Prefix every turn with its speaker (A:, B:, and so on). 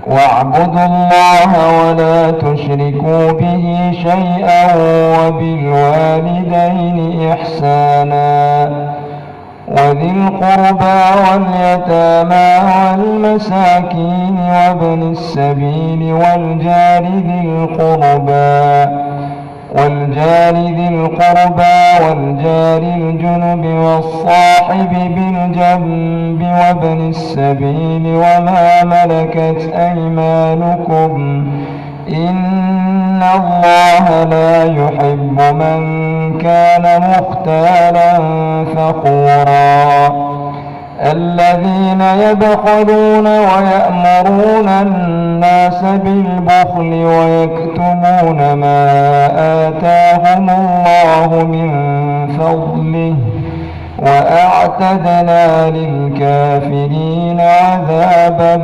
A: واعبدوا الله ولا تشركوا به شيئا وبالوالدين إحسانا وذي القربى واليتامى والمساكين وابن السبيل والجار ذي القربى والجار الجنب والصاحب بالجنب وابن السبيل وما ملكت أيمانكم إن الله لا يحب من كان مختالا فخورا الذين يبخلون ويأمرون الناس بالبخل ويكتمون ما آتاهم الله من فضله وأعتدنا للكافرين عذابا